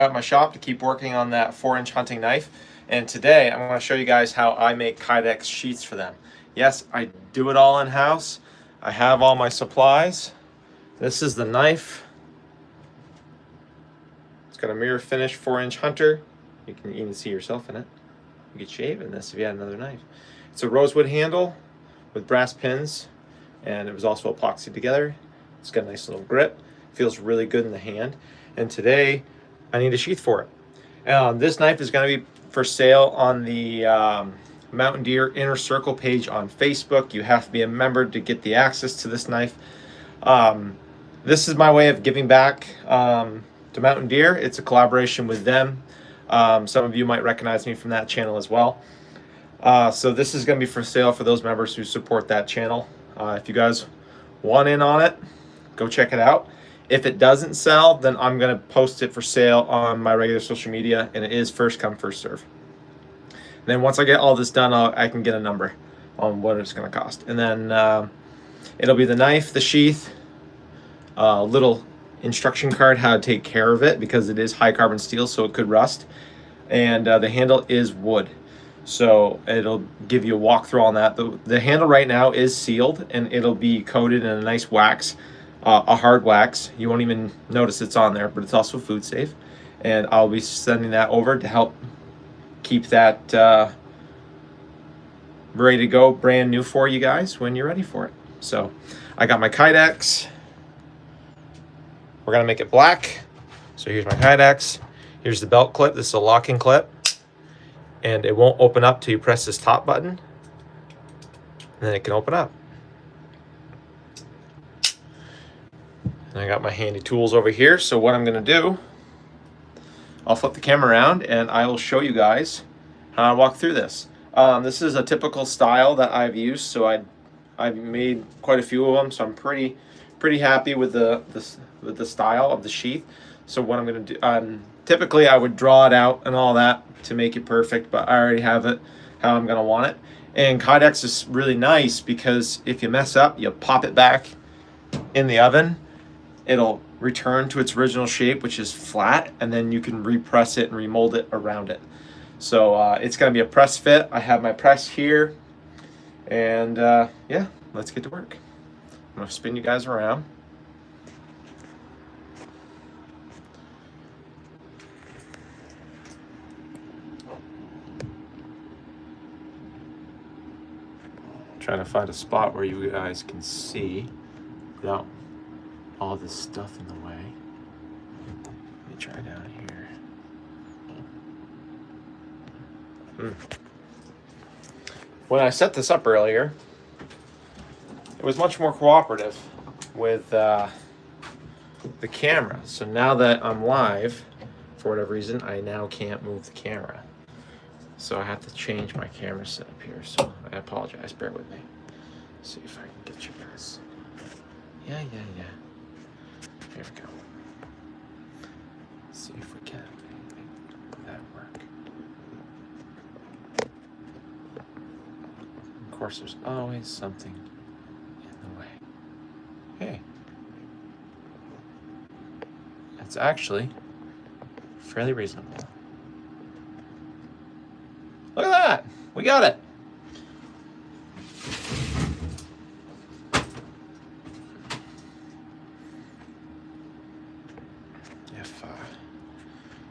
at my shop to keep working on that 4-inch hunting knife. And today I'm going to show you guys how I make Kydex sheaths for them. Yes, I do it all in-house. I have all my supplies. This is the knife. It's got a mirror finish 4-inch hunter. You can even see yourself in it. You could shave in this if you had another knife. It's a rosewood handle with brass pins, and it was also epoxy together. It's got a nice little grip. Feels really good in the hand. And today I need a sheath for it. This knife is going to be for sale on the Mountain Deer Inner Circle page on Facebook. You have to be a member to get the access to this knife. This is my way of giving back to Mountain Deer. It's a collaboration with them. Some of you might recognize me from that channel as well. So this is going to be for sale for those members who support that channel. If you guys want in on it, go check it out. If it doesn't sell, then I'm going to post it for sale on my regular social media, and it is first come, first serve. And then once I get all this done, I can get a number on what it's going to cost. And then it'll be the knife, the sheath, a little instruction card how to take care of it because it is high carbon steel, so it could rust. And the handle is wood, so it'll give you a walkthrough on that. The handle right now is sealed, and it'll be coated in a nice wax. A hard wax. You won't even notice it's on there, but it's also food safe, and I'll be sending that over to help keep that ready to go, brand new for you guys when you're ready for it. So I got my Kydex. We're gonna make it black. So here's my Kydex. Here's the belt clip. This is a locking clip, and it won't open up till you press this top button, and then it can open up. And I got my handy tools over here. So what I'm going to do, I'll flip the camera around and I will show you guys how I walk through this. This is a typical style that I've used, so I've made quite a few of them. So I'm pretty happy with the style of the sheath. So what I'm going to do, typically I would draw it out and all that to make it perfect, but I already have it how I'm going to want it. And Kydex is really nice because if you mess up, you pop it back in the oven. It'll return to its original shape, which is flat, and then you can repress it and remold it around it. So it's going to be a press fit. I have my press here, and yeah, let's get to work. I'm going to spin you guys around. Trying to find a spot where you guys can see without all this stuff in the way. Let me try down here. When I set this up earlier, it was much more cooperative with the camera. So now that I'm live, for whatever reason, I now can't move the camera. So I have to change my camera setup here. So I apologize, bear with me. See if I can get you guys. Yeah. Here we go. Let's see if we can make that work. Of course, there's always something in the way. Hey. It's actually fairly reasonable. Look at that! We got it!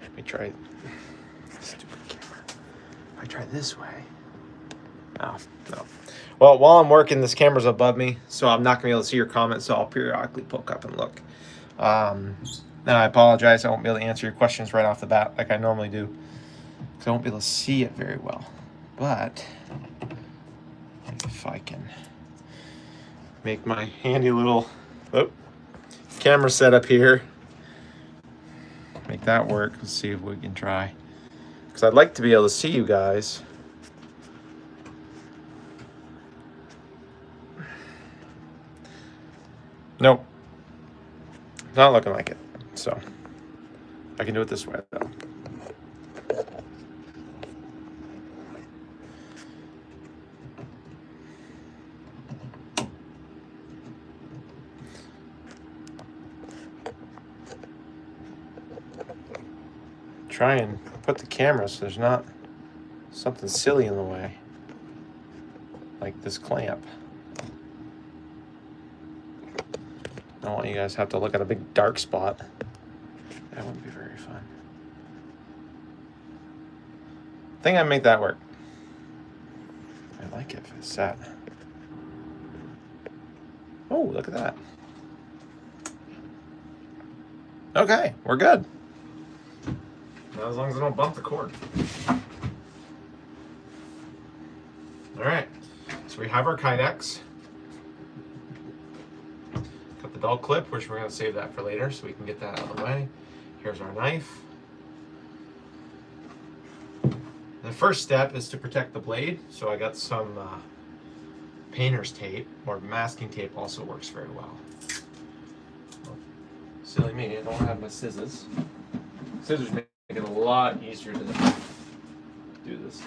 Let me try stupid camera. If I try this way. Oh, no. Well, while I'm working, this camera's above me, so I'm not gonna be able to see your comments, so I'll periodically poke up and look. Now I apologize, I won't be able to answer your questions right off the bat like I normally do, because I won't be able to see it very well. But if I can make my handy little camera setup here, make that work. Let's see if we can try, because I'd like to be able to see you guys. Nope, not looking like it. So I can do it this way though. try and put the camera so there's not something silly in the way, like this clamp. I don't want you guys to have to look at a big dark spot. That wouldn't be very fun. I think I make that work. I like it if it's set. Oh, look at that. Okay, we're good. Now, as long as I don't bump the cord. All right, so we have our Kydex. Got the belt clip, which we're gonna save that for later so we can get that out of the way. Here's our knife. The first step is to protect the blade. So I got some painter's tape, or masking tape also works very well. Silly me, I don't have my scissors. Scissors make it a lot easier to do this.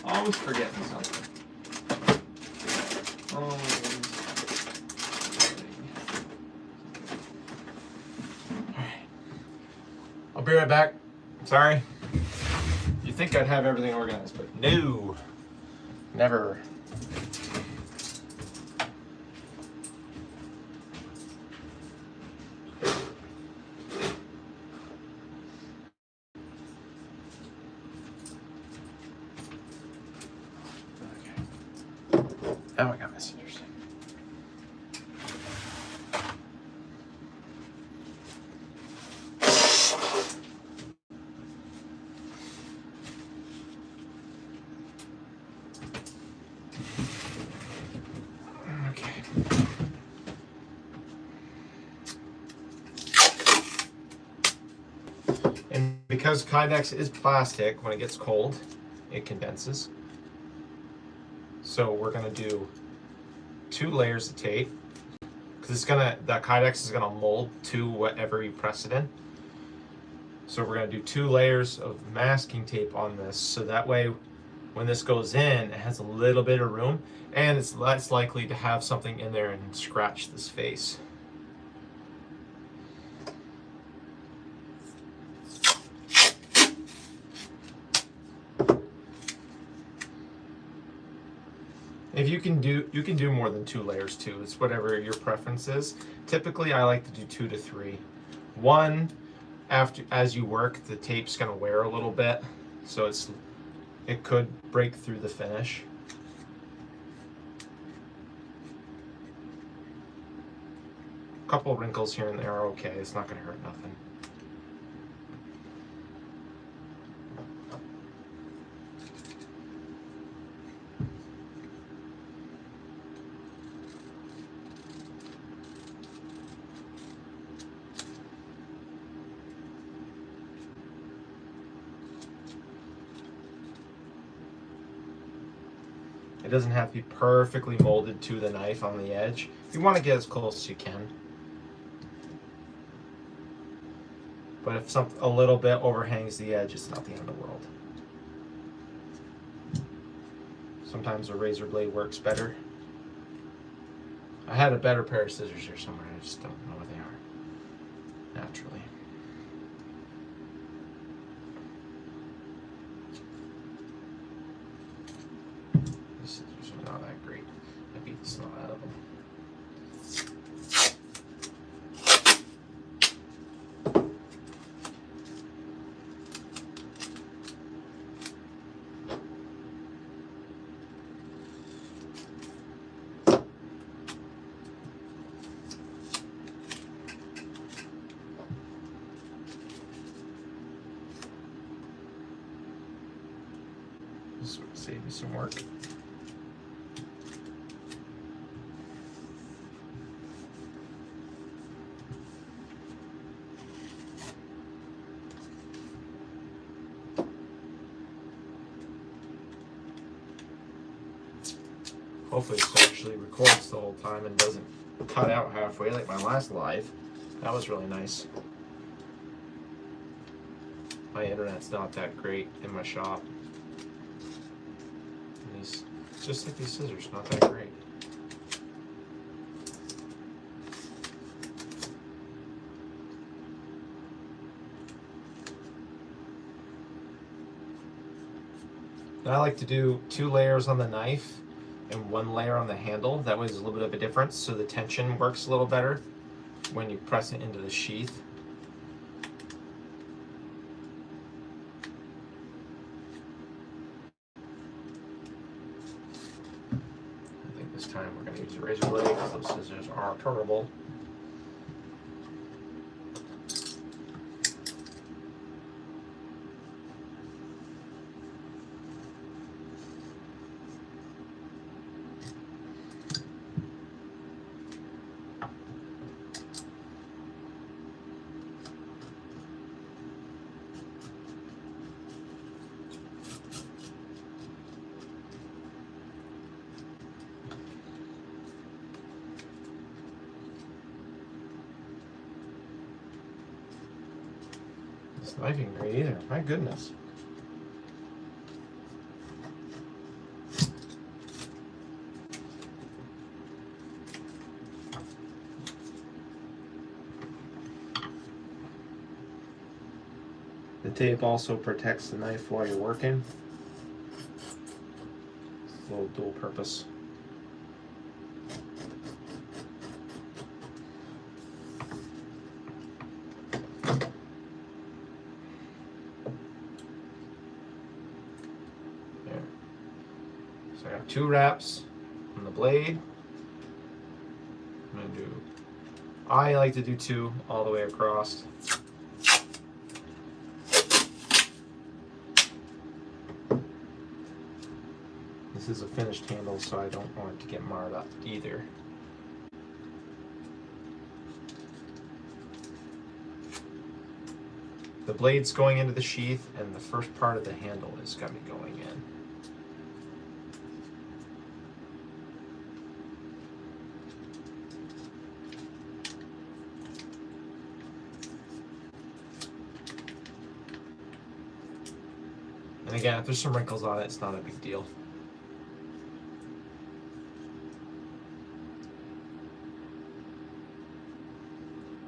Always forgetting something. Alright. I'll be right back. Sorry. You think I'd have everything organized, but no. Never. Now I got my scissors. Okay. And because Kydex is plastic, when it gets cold, it condenses. So we're gonna do 2 layers of tape because that Kydex is gonna mold to whatever you press it in. So we're gonna do 2 layers of masking tape on this, so that way when this goes in, it has a little bit of room and it's less likely to have something in there and scratch this face. If you can do more than 2 layers too. It's whatever your preference is. Typically, I like to do 2 to 3. 1, as you work, the tape's gonna wear a little bit, so it could break through the finish. A couple wrinkles here and there are okay. It's not gonna hurt nothing. It doesn't have to be perfectly molded to the knife on the edge. You want to get as close as you can. But if a little bit overhangs the edge, it's not the end of the world. Sometimes a razor blade works better. I had a better pair of scissors here somewhere. I just don't know where they are naturally. These scissors are not that great. I beat the snot out of them. This would save you some work. Hopefully this actually records the whole time and doesn't cut out halfway like my last live. That was really nice. My internet's not that great in my shop. And these, just like these scissors, not that great. And I like to do 2 layers on the knife and 1 layer on the handle. That way there's a little bit of a difference, so the tension works a little better when you press it into the sheath. I think this time we're going to use a razor blade because those scissors are turnable. This knife ain't great either. My goodness. The tape also protects the knife while you're working. It's a little dual purpose. There. So I got 2 wraps on the blade. I'm gonna do, I like to do 2 all the way across. This is a finished handle, so I don't want it to get marred up either. The blade's going into the sheath, and the first part of the handle is going to be going in. And again, if there's some wrinkles on it, it's not a big deal.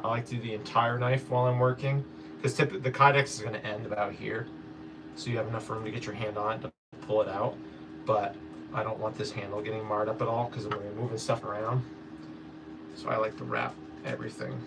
I like to do the entire knife while I'm working, because the Kydex is going to end about here, so you have enough room to get your hand on it to pull it out. But I don't want this handle getting marred up at all, because I'm going to be moving stuff around. So I like to wrap everything.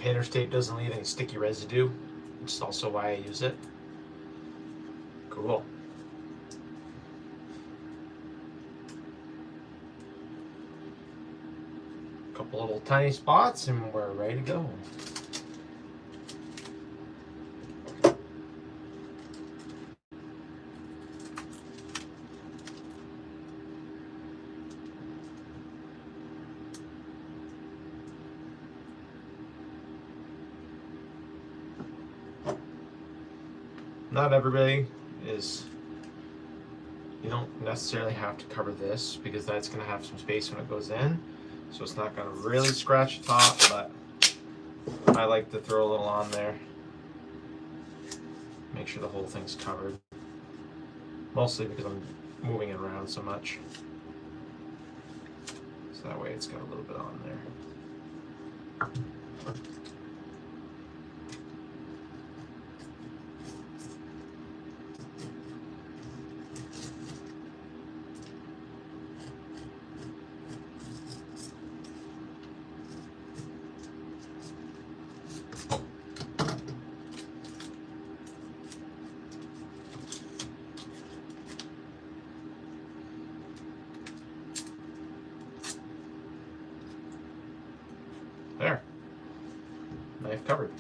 Painter's tape doesn't leave any sticky residue, which is also why I use it. Cool. Couple little tiny spots and we're ready to go. Not everybody is, you don't necessarily have to cover this because that's going to have some space when it goes in, so it's not going to really scratch the top, but I like to throw a little on there, make sure the whole thing's covered, mostly because I'm moving it around so much, so that way it's got a little bit on there. There, knife covered.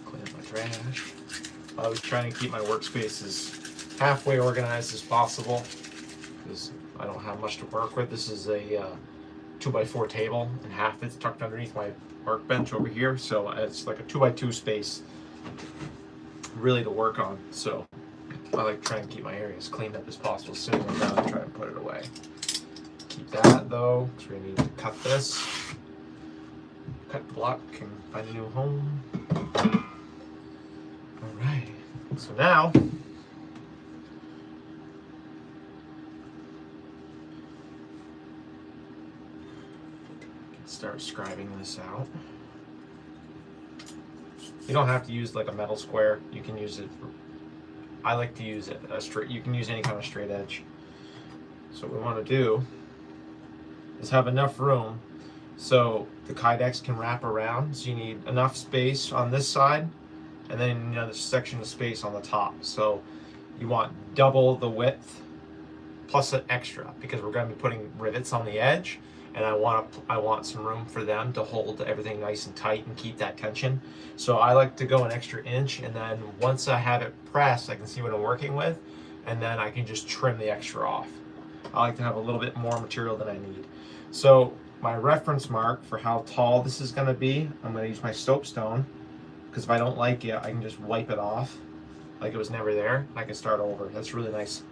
Clean up my trash. I was trying to keep my workspace as halfway organized as possible because I don't have much to work with. This is a 2x4 table and half it's tucked underneath my workbench over here, so it's like a 2x2 space really to work on. So I like trying to keep my area as cleaned up as possible. As soon as I'm done, I try and put it away. Keep that though, because we need to cut this. Cut the block and find a new home. Alright, so now start scribing this out. You don't have to use like a metal square. You can use it. I like to use it a straight. You can use any kind of straight edge. So what we want to do is have enough room so the Kydex can wrap around. So you need enough space on this side, and then another section of space on the top. So you want double the width plus an extra, because we're going to be putting rivets on the edge. And I want some room for them to hold everything nice and tight and keep that tension. So I like to go an extra inch, and then once I have it pressed, I can see what I'm working with, and then I can just trim the extra off. I like to have a little bit more material than I need. So my reference mark for how tall this is going to be, I'm going to use my soapstone, because if I don't like it, I can just wipe it off like it was never there. I can start over. That's really nice.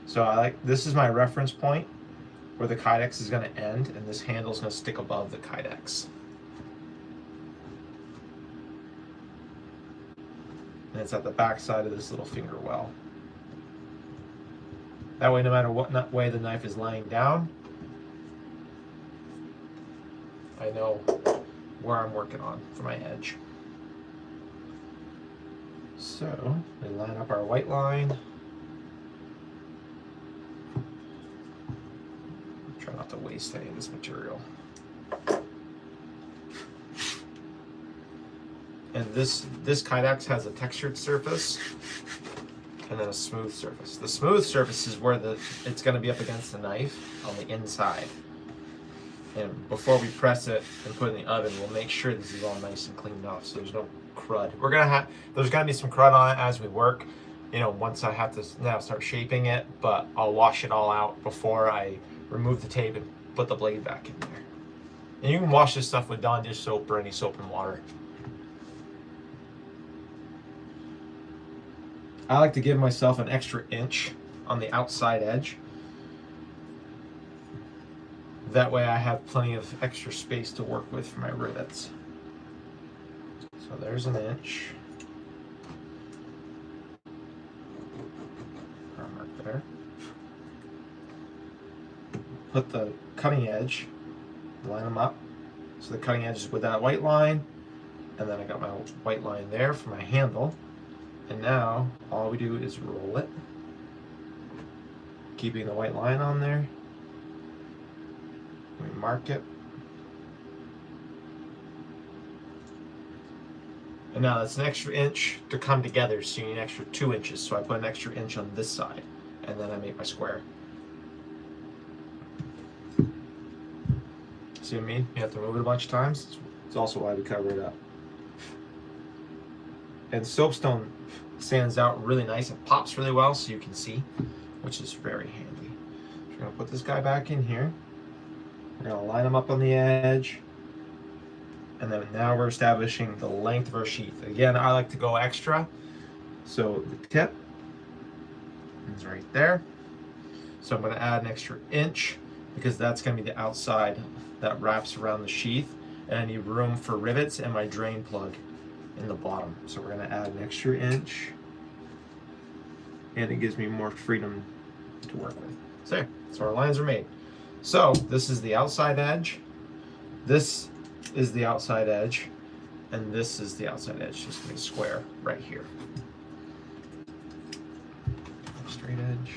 So this is my reference point, where the Kydex is going to end, and this handle is going to stick above the Kydex. And it's at the back side of this little finger well. That way, no matter what way the knife is lying down, I know where I'm working on for my edge. So we line up our white line. Try not to waste any of this material. And this Kydex has a textured surface and then a smooth surface. The smooth surface is where it's going to be up against the knife on the inside. And before we press it and put it in the oven, we'll make sure this is all nice and cleaned off, so there's no crud. There's gonna be some crud on it as we work. You know, once I have to now start shaping it, but I'll wash it all out before I remove the tape and put the blade back in there. And you can wash this stuff with Dawn dish soap or any soap and water. I like to give myself an extra inch on the outside edge. That way I have plenty of extra space to work with for my rivets. So there's an inch. Mark there. Put the cutting edge, line them up. So the cutting edge is with that white line, and then I got my white line there for my handle. And now all we do is roll it, keeping the white line on there. We mark it. And now that's an extra inch to come together, so you need an extra 2 inches. So I put an extra inch on this side, and then I make my square. See what I mean? You have to move it a bunch of times. It's also why we cover it up. And soapstone stands out really nice. It pops really well so you can see, which is very handy. So we're going to put this guy back in here. We're going to line them up on the edge. And then now we're establishing the length of our sheath. Again, I like to go extra. So the tip is right there. So I'm going to add an extra inch because that's going to be the outside that wraps around the sheath. And I need room for rivets and my drain plug in the bottom. So we're going to add an extra inch. And it gives me more freedom to work with. So there, so our lines are made. So this is the outside edge, this is the outside edge, and this is the outside edge. Just gonna be square right here. Straight edge.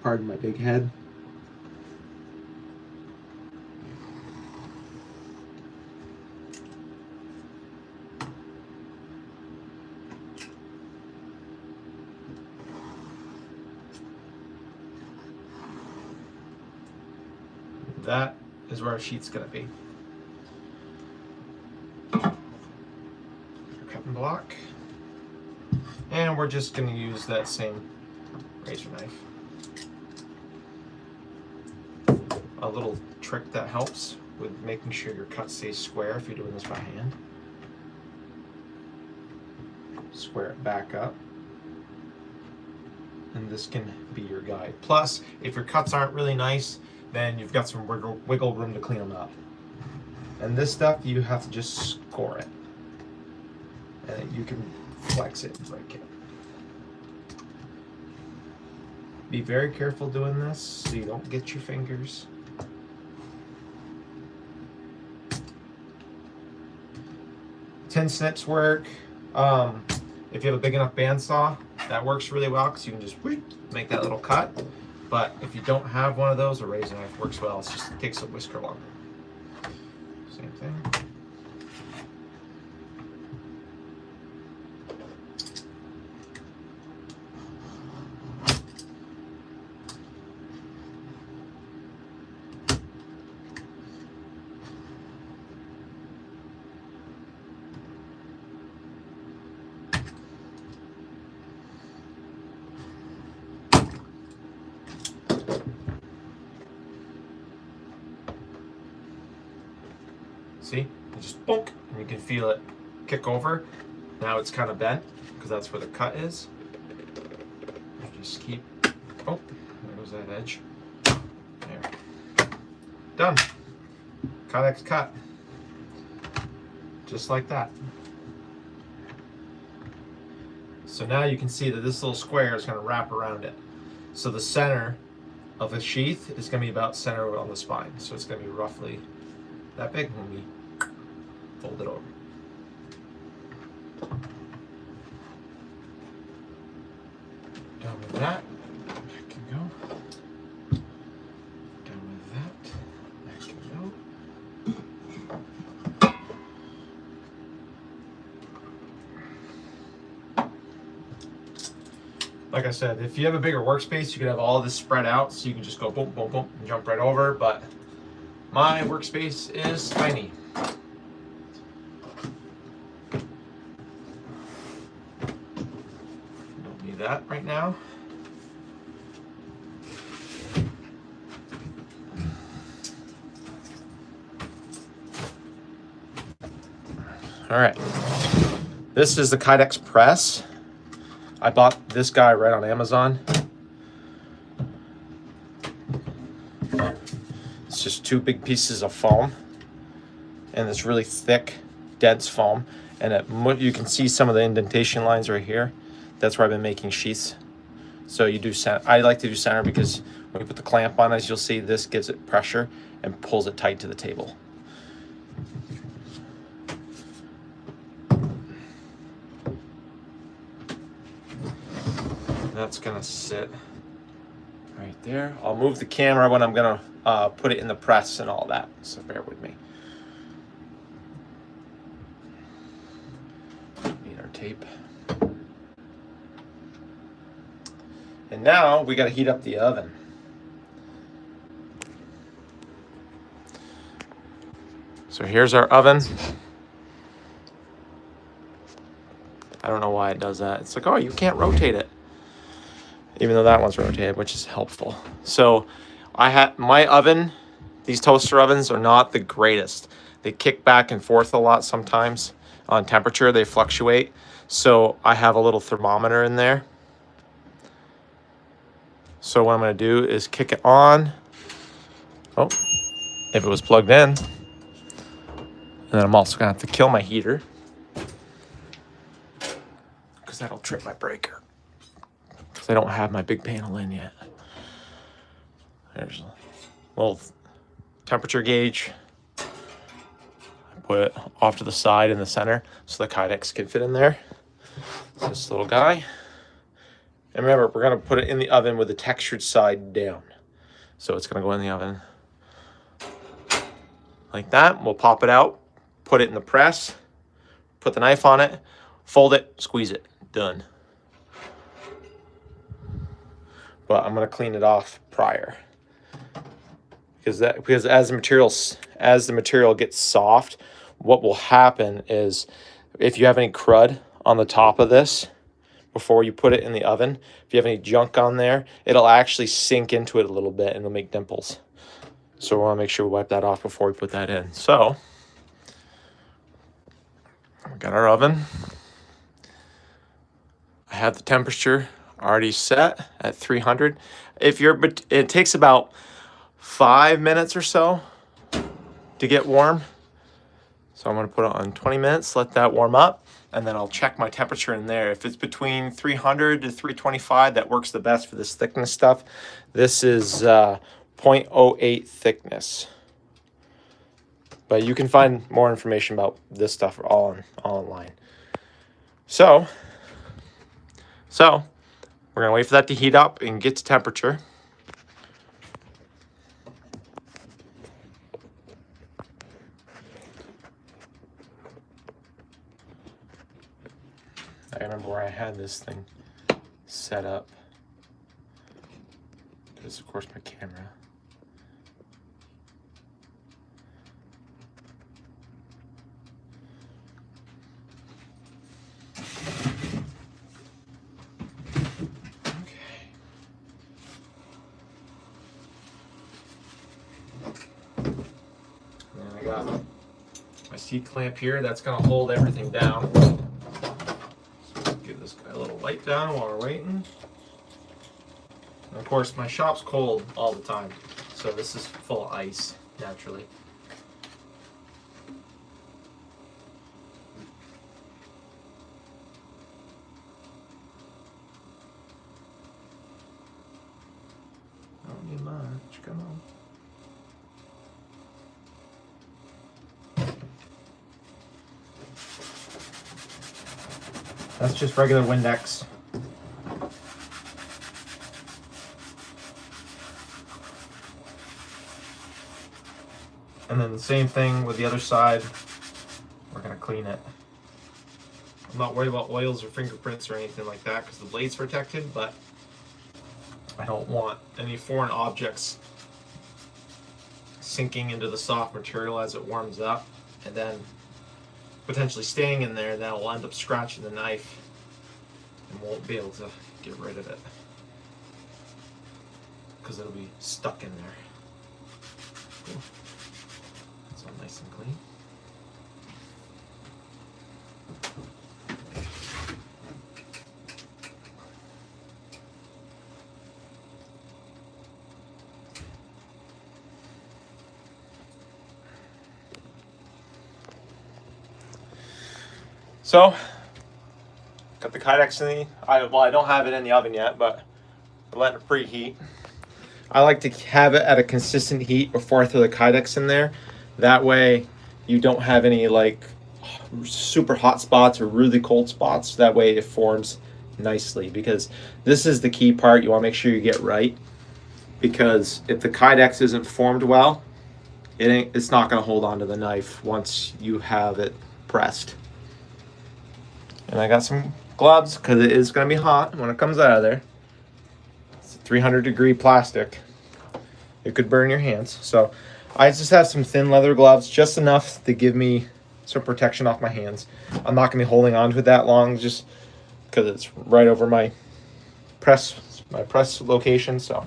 Pardon my big head. That is where our sheath's going to be. Our cutting block. And we're just going to use that same razor knife. A little trick that helps with making sure your cut stays square if you're doing this by hand. Square it back up. and this can be your guide. Plus, if your cuts aren't really nice, then you've got some wiggle room to clean them up. And this stuff, you have to just score it. And you can flex it and break it. Be very careful doing this so you don't get your fingers. Tin snips work. If you have a big enough bandsaw, that works really well because you can just make that little cut. But if you don't have one of those, a razor knife works well. It just takes a whisker longer. Same thing. See, you just bonk, and you can feel it kick over. Now it's kind of bent because that's where the cut is. You just keep, oh, there goes that edge. There. Done. Kydex cut. Just like that. So now you can see that this little square is going to wrap around it. So the center of the sheath is going to be about center on the spine. So it's going to be roughly that big when we fold it over. Done with that. Back can go. Done with that. Back can go. Like I said, if you have a bigger workspace, you could have all this spread out so you can just go boom, boom, boom, and jump right over. But my workspace is tiny. Don't need that right now. All right. This is the Kydex press. I bought this guy right on Amazon. It's just 2 big pieces of foam and this really thick, dense foam. And you can see some of the indentation lines right here. That's where I've been making sheaths. So you do center. I like to do center because when you put the clamp on, as you'll see, this gives it pressure and pulls it tight to the table. That's gonna sit right there. I'll move the camera when I'm gonna put it in the press and all that, so bear with me. Need our tape. And now we gotta heat up the oven. So here's our oven. I don't know why it does that. It's like, oh, you can't rotate it. Even though that one's rotated, which is helpful. So I had my oven, these toaster ovens are not the greatest. They kick back and forth a lot sometimes on temperature, they fluctuate. So I have a little thermometer in there. So what I'm gonna do is kick it on. Oh, if it was plugged in. And then I'm also gonna have to kill my heater because that'll trip my breaker. I don't have my big panel in yet. There's a little temperature gauge. I put it off to the side in the center so the Kydex can fit in there. It's this little guy. And remember, we're gonna put it in the oven with the textured side down. So it's gonna go in the oven like that. We'll pop it out, put it in the press, put the knife on it, fold it, squeeze it, done. But I'm gonna clean it off prior because as the material gets soft, what will happen is if you have any crud on the top of this before you put it in the oven, if you have any junk on there, it'll actually sink into it a little bit and it'll make dimples. So we want to make sure we wipe that off before we put that in. So we got our oven. I have the temperature already set at 300. But it takes about 5 minutes or so to get warm. So I'm gonna put it on 20 minutes, let that warm up, and then I'll check my temperature in there. If it's between 300 to 325, that works the best for this thickness stuff. This is 0.08 thickness. But you can find more information about this stuff all online. So we're gonna wait for that to heat up and get to temperature. I remember where I had this thing set up. This is, of course, my camera. And I got my seat clamp here. That's going to hold everything down. Give this guy a little light down while we're waiting. And of course, my shop's cold all the time, so this is full of ice, naturally. I don't need much, come on. That's just regular Windex. And then the same thing with the other side. We're gonna clean it. I'm not worried about oils or fingerprints or anything like that because the blade's protected, but I don't want any foreign objects sinking into the soft material as it warms up and then potentially staying in there. That will end up scratching the knife and won't be able to get rid of it because it'll be stuck in there. Cool. It's all nice and clean. So, got the Kydex in I don't have it in the oven yet, but I'm letting it preheat. I like to have it at a consistent heat before I throw the Kydex in there. That way you don't have any like super hot spots or really cold spots. That way it forms nicely, because this is the key part you want to make sure you get right. Because if the Kydex isn't formed well, it's not going to hold on to the knife once you have it pressed. And I got some gloves because it is going to be hot when it comes out of there. It's 300-degree plastic. It could burn your hands. So I just have some thin leather gloves, just enough to give me some protection off my hands. I'm not going to be holding on to it that long just because it's right over my press location. So,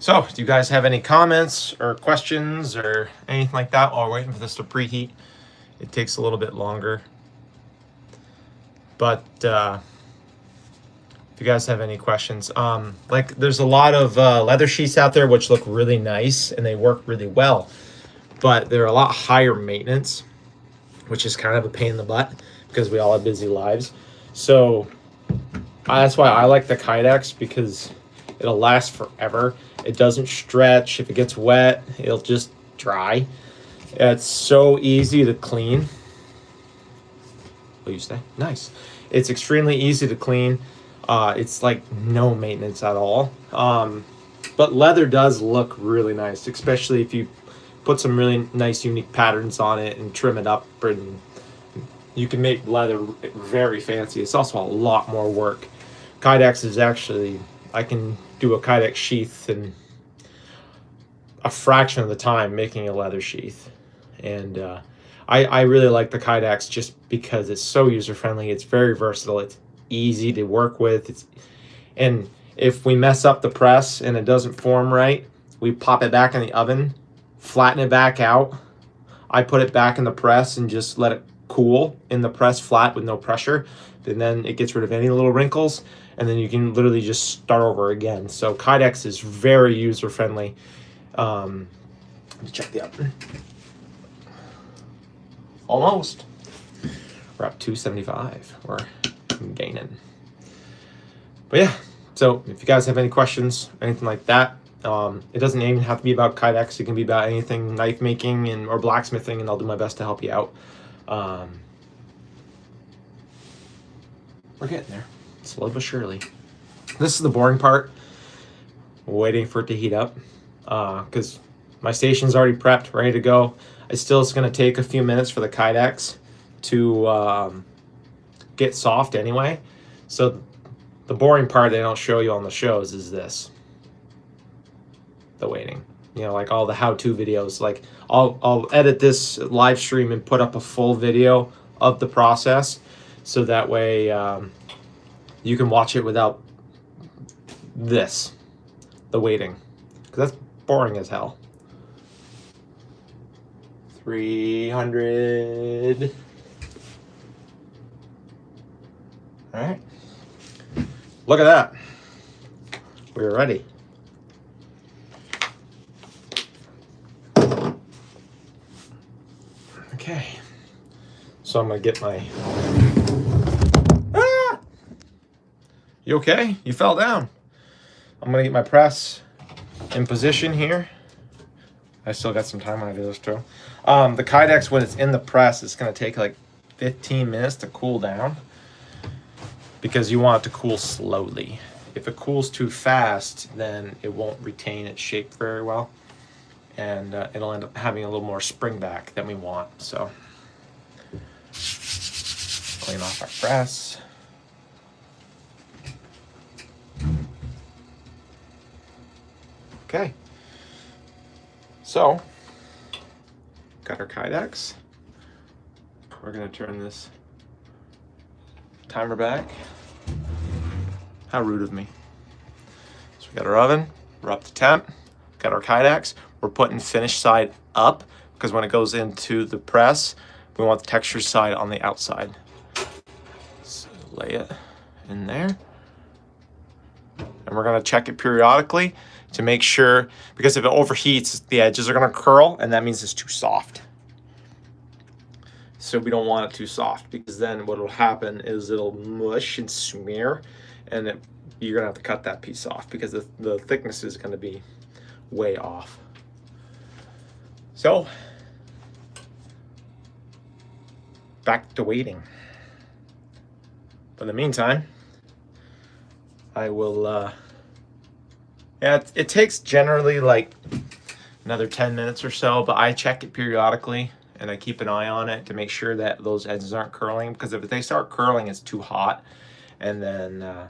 So, do you guys have any comments or questions or anything like that while we're waiting for this to preheat? It takes a little bit longer. But if you guys have any questions, like there's a lot of leather sheaths out there which look really nice and they work really well, but they're a lot higher maintenance, which is kind of a pain in the butt because we all have busy lives. So that's why I like the Kydex, because it'll last forever. It doesn't stretch. If it gets wet, it'll just dry. It's so easy to clean. Will you stay? Nice. It's extremely easy to clean. It's like no maintenance at all. But leather does look really nice, especially if you put some really nice unique patterns on it and trim it up, and you can make leather very fancy. It's also a lot more work. Kydex is actually, I can do a Kydex sheath in a fraction of the time making a leather sheath. And I really like the Kydex just because it's so user-friendly. It's very versatile. It's easy to work with. And if we mess up the press and it doesn't form right, we pop it back in the oven, flatten it back out. I put it back in the press and just let it cool in the press flat with no pressure, and then it gets rid of any little wrinkles, and then you can literally just start over again. So Kydex is very user friendly. Let me check the oven. Almost. We're up 275. We're gaining. But yeah, so if you guys have any questions, anything like that, it doesn't even have to be about Kydex. It can be about anything knife making or blacksmithing, and I'll do my best to help you out. We're getting there, slow but surely. This is the boring part. Waiting for it to heat up, because my station's already prepped, ready to go. It's still going to take a few minutes for the Kydex to get soft anyway. So the boring part they don't show you on the shows is this. The waiting. You know, like all the how-to videos. Like I'll edit this live stream and put up a full video of the process, so that way you can watch it without this, the waiting, because that's boring as hell. 300. All right. Look at that. We're ready. Okay. So I'm going to get my... Ah! You okay? You fell down. I'm going to get my press in position here. I still got some time when I do this too. The Kydex, when it's in the press, it's going to take like 15 minutes to cool down, because you want it to cool slowly. If it cools too fast, then it won't retain its shape very well, and it'll end up having a little more spring back than we want. So clean off our press. Okay. So, got our Kydex. We're gonna turn this timer back. How rude of me. So we got our oven, we're up to temp, got our Kydex. We're putting finished side up, because when it goes into the press, we want the texture side on the outside. So lay it in there. And we're gonna check it periodically to make sure, because if it overheats, the edges are gonna curl, and that means it's too soft. So we don't want it too soft, because then what will happen is it'll mush and smear, and you're gonna have to cut that piece off, because the thickness is gonna be way off. So, back to waiting. But in the meantime, I will, yeah, it takes generally like another 10 minutes or so, but I check it periodically and I keep an eye on it to make sure that those edges aren't curling, because if they start curling, it's too hot, and then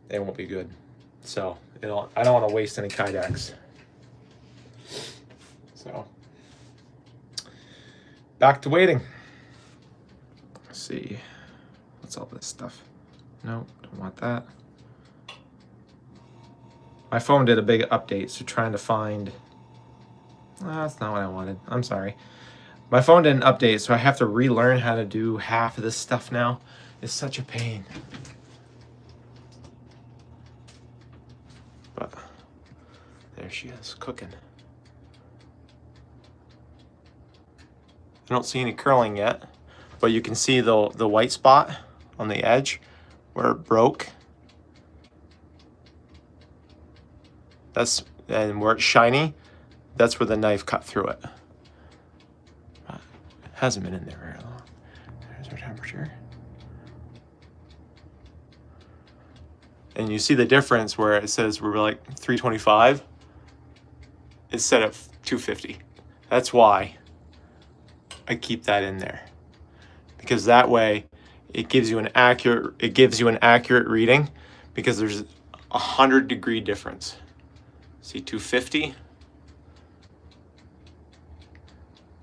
it won't be good. So I don't want to waste any Kydex. So back to waiting. Let's see, what's all this stuff? No, don't want that. My phone did a big update, so trying to find... that's not what I wanted. I'm sorry. My phone didn't update, so I have to relearn how to do half of this stuff now. It's such a pain. But there she is, cooking. I don't see any curling yet, but you can see the white spot on the edge where it broke. And where it's shiny, that's where the knife cut through it. But it hasn't been in there very long. There's our temperature. And you see the difference where it says we're like 325. It's set at 250. That's why I keep that in there, because that way it gives you an accurate reading, because there's 100-degree difference. See, 250,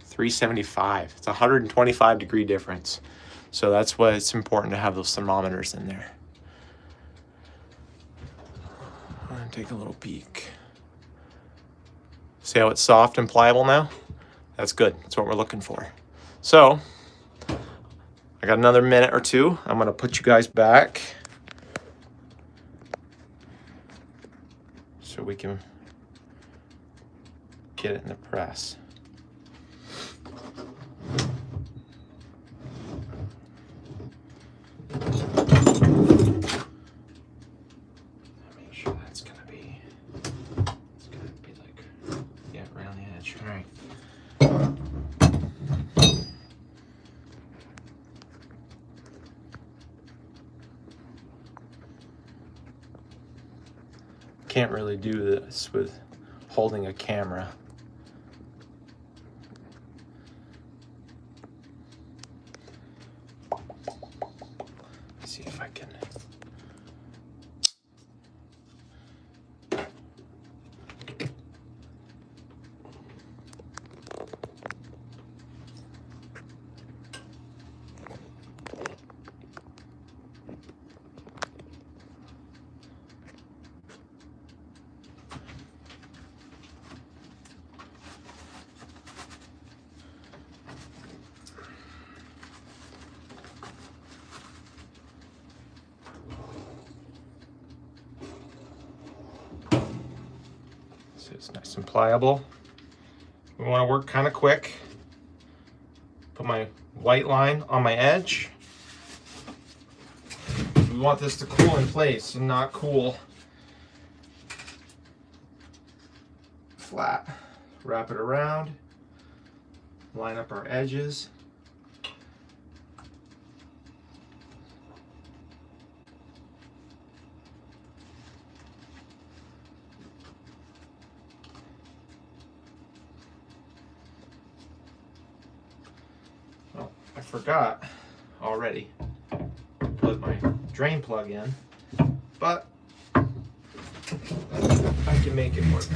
375. It's a 125-degree difference. So that's why it's important to have those thermometers in there. I'm gonna take a little peek. See how it's soft and pliable now? That's good. That's what we're looking for. So I got another minute or two. I'm gonna put you guys back so we can get it in the press. Make sure that's gonna be, it's gonna be like, yeah, around the edge. All right. Can't really do this with holding a camera. Let's see if I can. So it's nice and pliable. We want to work kind of quick. Put my white line on my edge. We want this to cool in place and not cool flat. Wrap it around. Line up our edges. I forgot already to put my drain plug in, but I can make it work.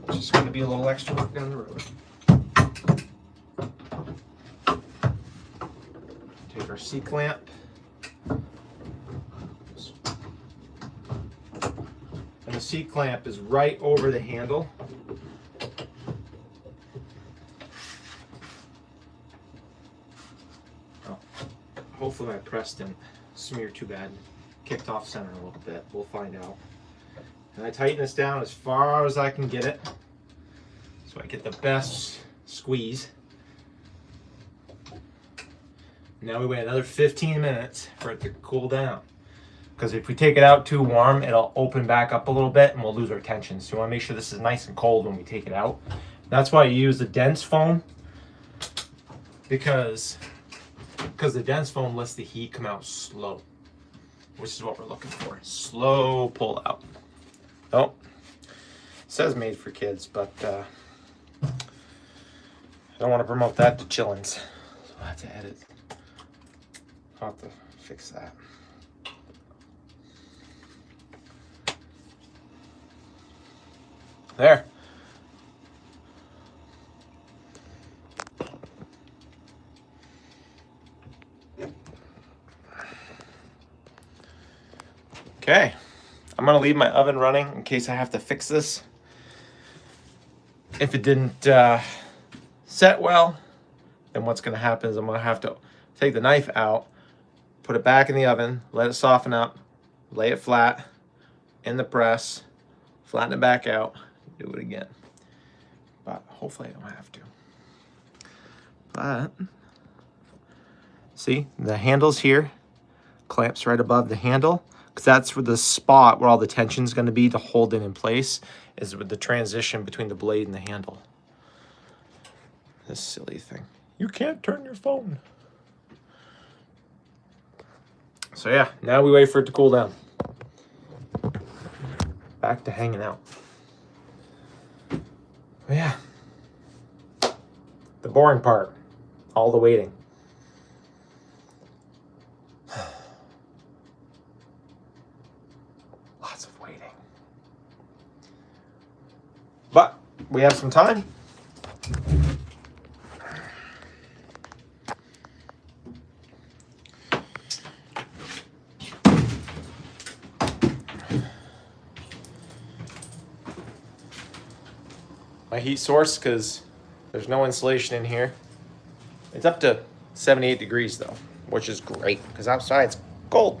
It's just going to be a little extra work down the road. Take our C-clamp. And the C-clamp is right over the handle. Hopefully my press didn't smear too bad. Kicked off center a little bit. We'll find out. And I tighten this down as far as I can get it so I get the best squeeze. Now we wait another 15 minutes for it to cool down. Because if we take it out too warm, it'll open back up a little bit and we'll lose our tension. So you want to make sure this is nice and cold when we take it out. That's why you use the dense foam, because the dense foam lets the heat come out slow, which is what we're looking for. Slow pull out. Oh, it says made for kids, but I don't want to promote that to chillins. So I'll have to edit. I'll have to fix that. There. Okay, I'm gonna leave my oven running in case I have to fix this. If it didn't set well, then what's gonna happen is I'm gonna have to take the knife out, put it back in the oven, let it soften up, lay it flat in the press, flatten it back out, do it again. But hopefully I don't have to. But, see, the handle's here, clamps right above the handle. Because that's where the spot where all the tension is going to be to hold it in place, is with the transition between the blade and the handle. This silly thing. You can't turn your phone. So yeah, now we wait for it to cool down. Back to hanging out. But yeah. The boring part. All the waiting. But we have some time. My heat source, because there's no insulation in here, it's up to 78 degrees though, which is great because outside it's cold.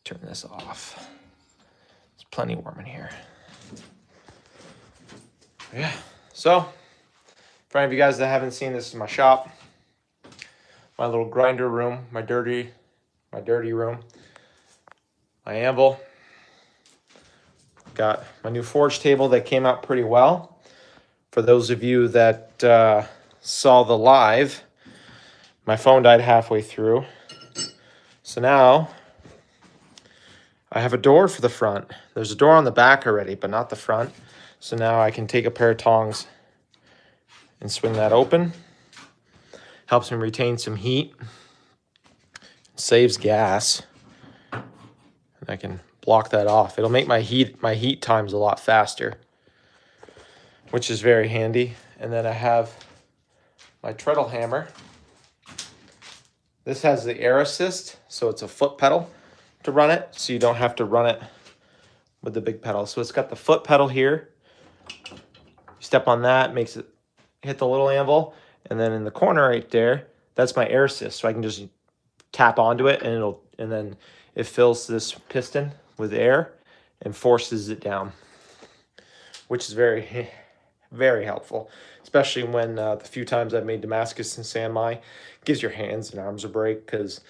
Turn this off. It's plenty warm in here. Yeah. So, for any of you guys that haven't seen, this is my shop, my little grinder room, my dirty room, my anvil. Got my new forge table that came out pretty well. For those of you that saw the live, my phone died halfway through. So now I have a door for the front. There's a door on the back already, but not the front. So now I can take a pair of tongs and swing that open. Helps me retain some heat. Saves gas. And I can block that off. It'll make my heat times a lot faster, which is very handy. And then I have my treadle hammer. This has the air assist, so it's a foot pedal to run it, so you don't have to run it with the big pedal. So it's got the foot pedal here. You step on that, makes it hit the little anvil, and then in the corner right there, that's my air assist. So I can just tap onto it, and then it fills this piston with air and forces it down, which is very, very helpful, especially when the few times I've made Damascus and San Mai, gives your hands and arms a break because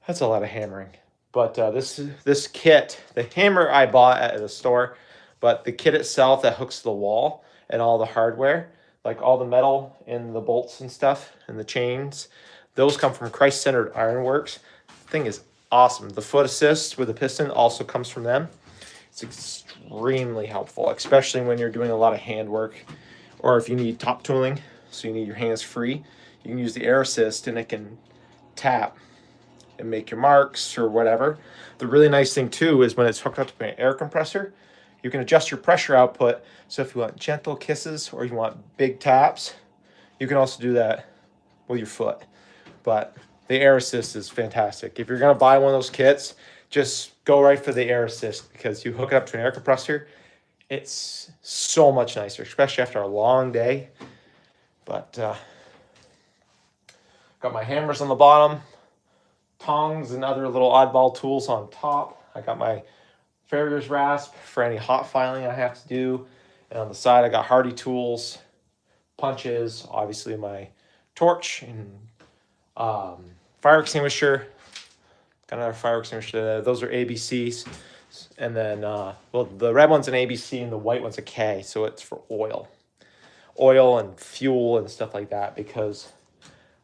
that's a lot of hammering. But this kit, the hammer I bought at the store, but the kit itself that hooks to the wall and all the hardware, like all the metal and the bolts and stuff and the chains, those come from Christ-Centered Ironworks. The thing is awesome. The foot assist with the piston also comes from them. It's extremely helpful, especially when you're doing a lot of hand work or if you need top tooling, so you need your hands free. You can use the air assist and it can tap and make your marks or whatever. The really nice thing too is when it's hooked up to an air compressor, you can adjust your pressure output. So if you want gentle kisses or you want big taps, you can also do that with your foot. But the air assist is fantastic. If you're gonna buy one of those kits, just go right for the air assist because you hook it up to an air compressor. It's so much nicer, especially after a long day. But got my hammers on the bottom, tongs and other little oddball tools on top. I got my farrier's rasp for any hot filing I have to do. And on the side, I got hardy tools, punches, obviously my torch and fire extinguisher. Got another fire extinguisher there. Those are ABCs. And then, well, the red one's an ABC and the white one's a K. So it's for oil and fuel and stuff like that because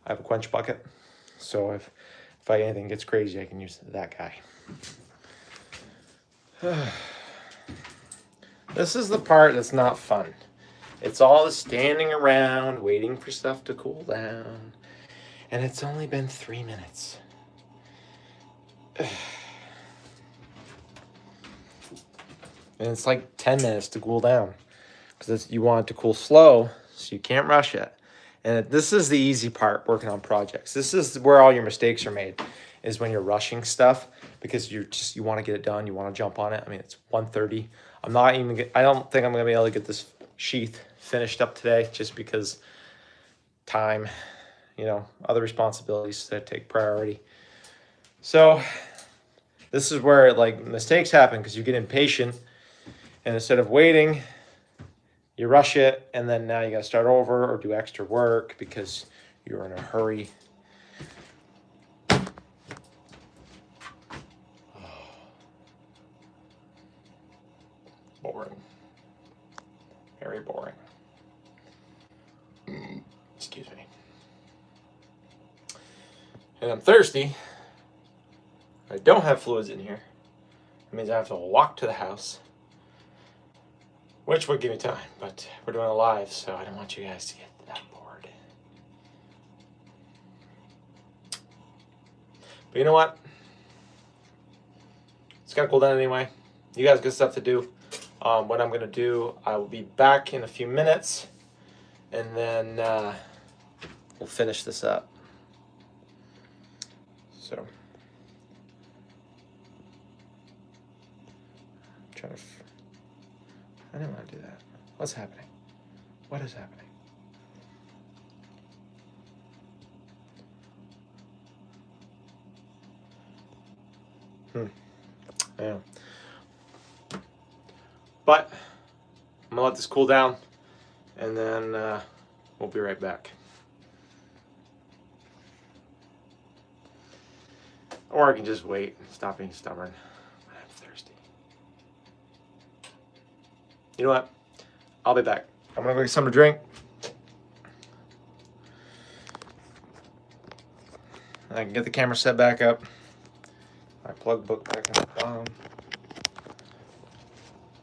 I have a quench bucket. So if anything gets crazy, I can use that guy. This is the part that's not fun. It's all the standing around waiting for stuff to cool down. And it's only been 3 minutes. And it's like 10 minutes to cool down because you want it to cool slow, so you can't rush it. And this is the easy part working on projects. This is where all your mistakes are made, is when you're rushing stuff because you want to get it done. You want to jump on it. I mean, it's 1:30. I don't think I'm going to be able to get this sheath finished up today just because time, other responsibilities that take priority. So this is where mistakes happen because you get impatient and instead of waiting, you rush it, and then now you got to start over or do extra work because you're in a hurry. Boring. Very boring. Excuse me. And I'm thirsty. I don't have fluids in here. It means I have to walk to the house, which would give me time, but we're doing it live, so I don't want you guys to get that bored. But you know what? It's gotta cool down anyway. You guys got stuff to do. What I'm gonna do, I will be back in a few minutes, and then we'll finish this up. So, I didn't want to do that. What's happening? What is happening? Yeah. But I'm gonna let this cool down, and then we'll be right back. Or I can just wait and stop being stubborn. I'm thirsty. You know what? I'll be back. I'm gonna go get something to drink. I can get the camera set back up. My plug book back in the bottom.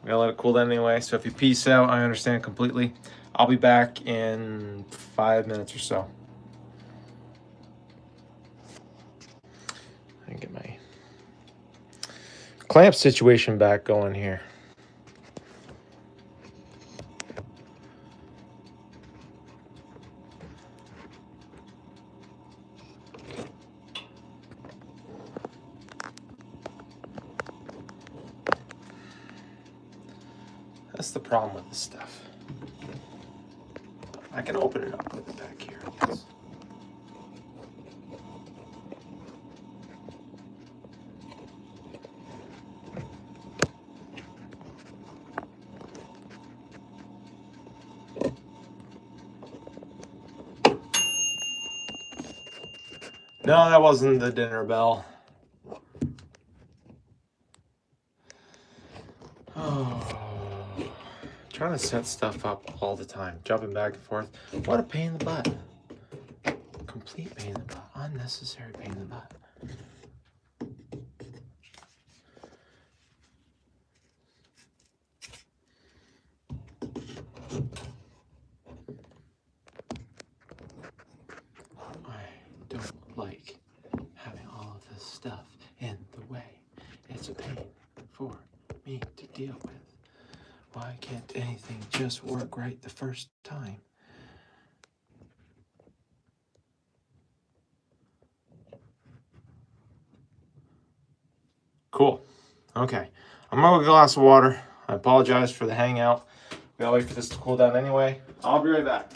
We gotta let it cool down anyway, so if you peace out, I understand completely. I'll be back in 5 minutes or so. I can get my clamp situation back going here. That's the problem with this stuff. I can open it up with it back here, I guess. No, that wasn't the dinner bell. Oh, trying to set stuff up all the time, jumping back and forth. What a pain in the butt. Complete pain in the butt. Unnecessary pain in the butt. I don't like having all of this stuff in the way. It's a pain for me to deal with. Why can't anything just work right the first time? Cool. Okay. I'm gonna go get a glass of water. I apologize for the hangout. We gotta wait for this to cool down anyway. I'll be right back.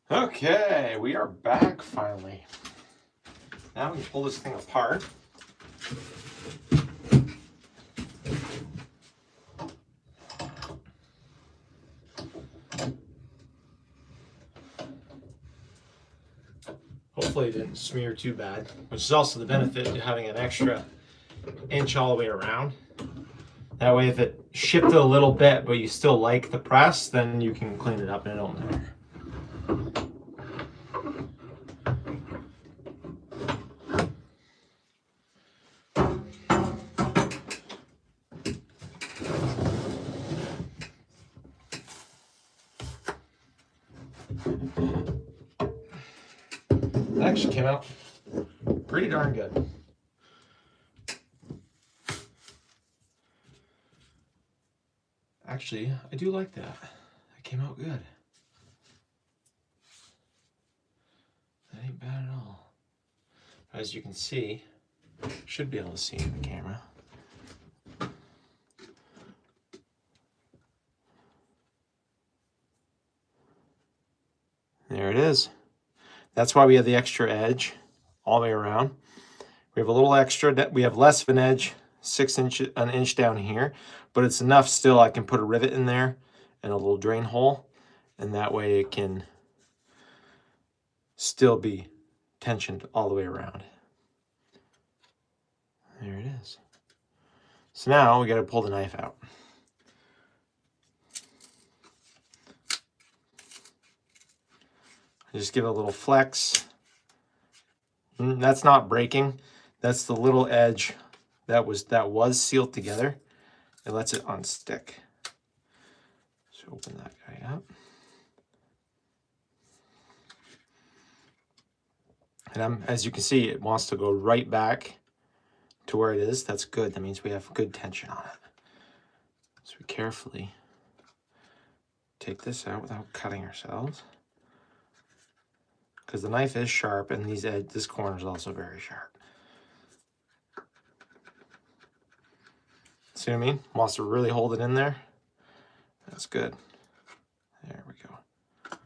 Okay, we are back finally. Now we can pull this thing apart. Hopefully it didn't smear too bad, which is also the benefit of having an extra inch all the way around. That way if it shifted a little bit but you still like the press, then you can clean it up and it don't matter. It actually came out pretty darn good. Actually, I do like that. It came out good. That ain't bad at all. As you can see, should be able to see in the camera. There it is. That's why we have the extra edge all the way around. We have a little extra, we have less of an edge, an inch down here, but it's enough still. I can put a rivet in there and a little drain hole, and that way it can still be tensioned all the way around. There it is. So now we got to pull the knife out. Just give it a little flex. That's not breaking. That's the little edge that was sealed together. It lets it unstick. So open that guy up. And as you can see, it wants to go right back to where it is. That's good. That means we have good tension on it. So we carefully take this out without cutting ourselves, because the knife is sharp and this corner is also very sharp. See what I mean? Wants to really hold it in there. That's good. There we go.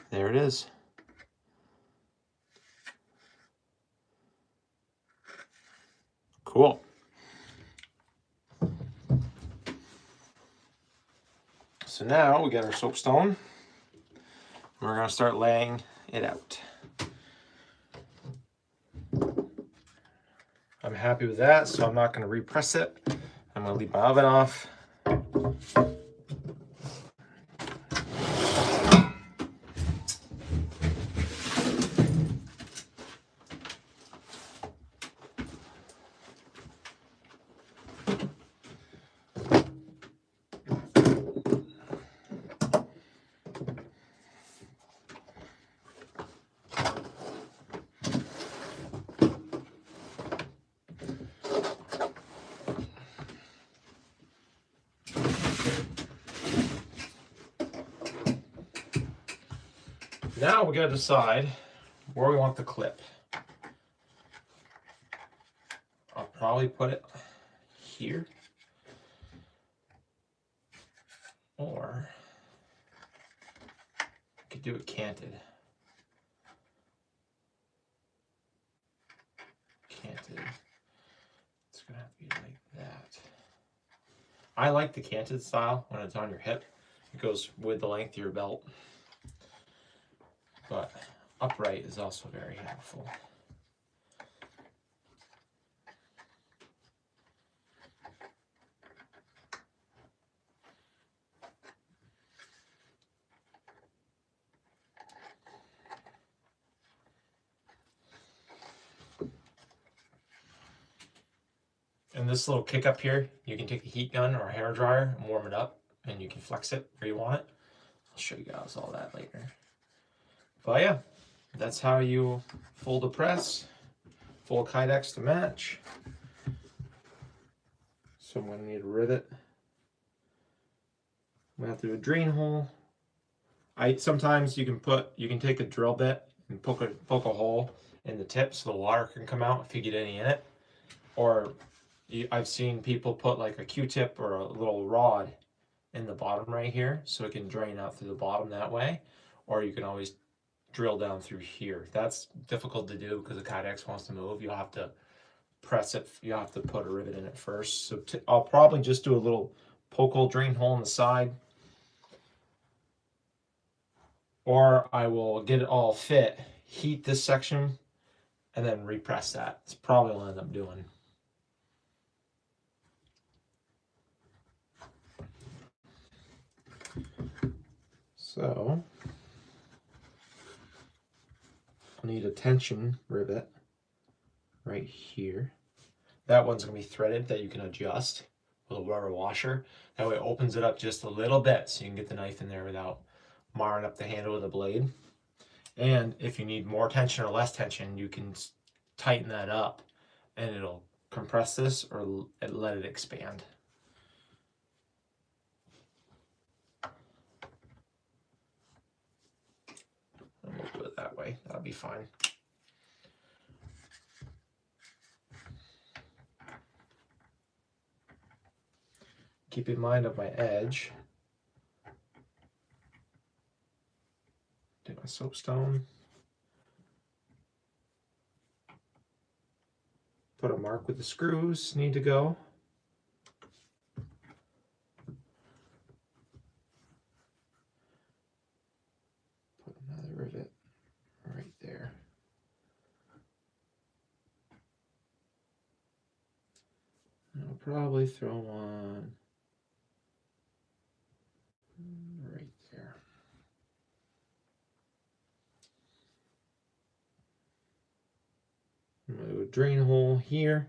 There it is. Cool. So now we got our soapstone. We're going to start laying it out. I'm happy with that, so I'm not going to repress it. I'm going to leave my oven off. Now we got to decide where we want the clip. I'll probably put it here, or I could do it canted. Canted. It's gonna have to be like that. I like the canted style when it's on your hip. It goes with the length of your belt. But upright is also very helpful. And this little kick up here, you can take a heat gun or a hair dryer and warm it up, and you can flex it where you want it. I'll show you guys all that later. But yeah, that's how you fold a press. Full Kydex to match. So I'm going to need a rivet. I'm going to have to do a drain hole. Sometimes you can take a drill bit and poke a hole in the tip so the water can come out if you get any in it. Or I've seen people put like a Q-tip or a little rod in the bottom right here so it can drain out through the bottom that way. Or you can always drill down through here. That's difficult to do because the Kydex wants to move. You'll have to press it. You have to put a rivet in it first. So I'll probably just do a little poke hole, drain hole on the side, or I will get it all fit, heat this section, and then repress that. It's probably what I'll end up doing. So I'll need a tension rivet right here. That one's going to be threaded that you can adjust with a rubber washer. That way it opens it up just a little bit so you can get the knife in there without marring up the handle of the blade. And if you need more tension or less tension, you can tighten that up and it'll compress this or let it expand. And we'll do it that way. That'll be fine. Keep in mind of my edge. Take my soapstone. Put a mark with the screws need to go. Put another rivet right there. I'll probably throw one right there. I'm going to do a drain hole here.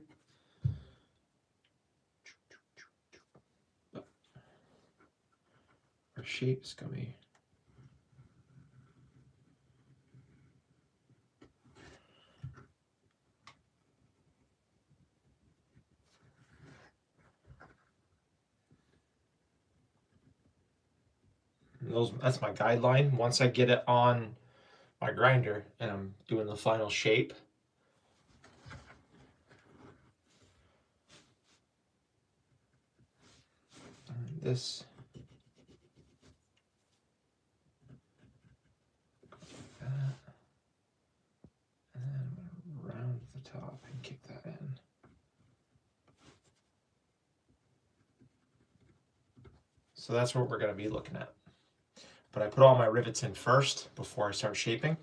Our shape is going to be that's my guideline. Once I get it on my grinder and I'm doing the final shape, and this like that, and then I'm going to round the top and kick that in. So that's what we're going to be looking at. But I put all my rivets in first before I start shaping.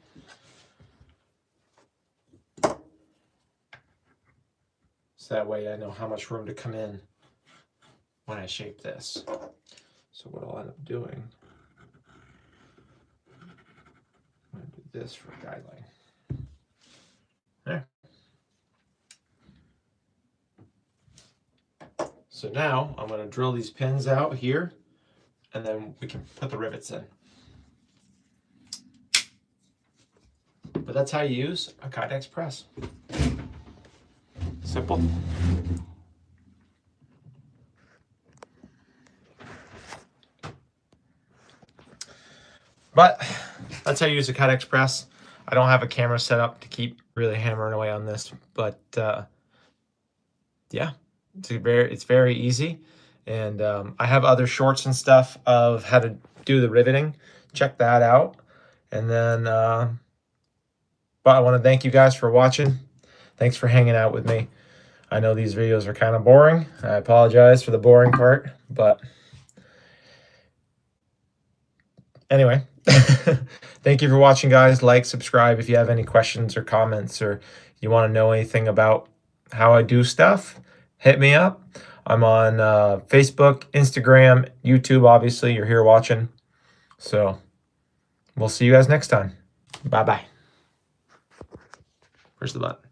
So that way I know how much room to come in when I shape this. So what I'll end up doing, I'm going to do this for a guideline. There. So now I'm going to drill these pins out here, and then we can put the rivets in. But that's how you use a Kydex press. Simple. But that's how you use a Kydex press. I don't have a camera set up to keep really hammering away on this, but yeah, it's very easy. And I have other shorts and stuff of how to do the riveting. Check that out. And then, but I want to thank you guys for watching. Thanks for hanging out with me. I know these videos are kind of boring. I apologize for the boring part, but anyway, thank you for watching, guys. Like, subscribe if you have any questions or comments, or you want to know anything about how I do stuff, hit me up. I'm on Facebook, Instagram, YouTube, obviously. You're here watching. So we'll see you guys next time. Bye-bye. Where's the button?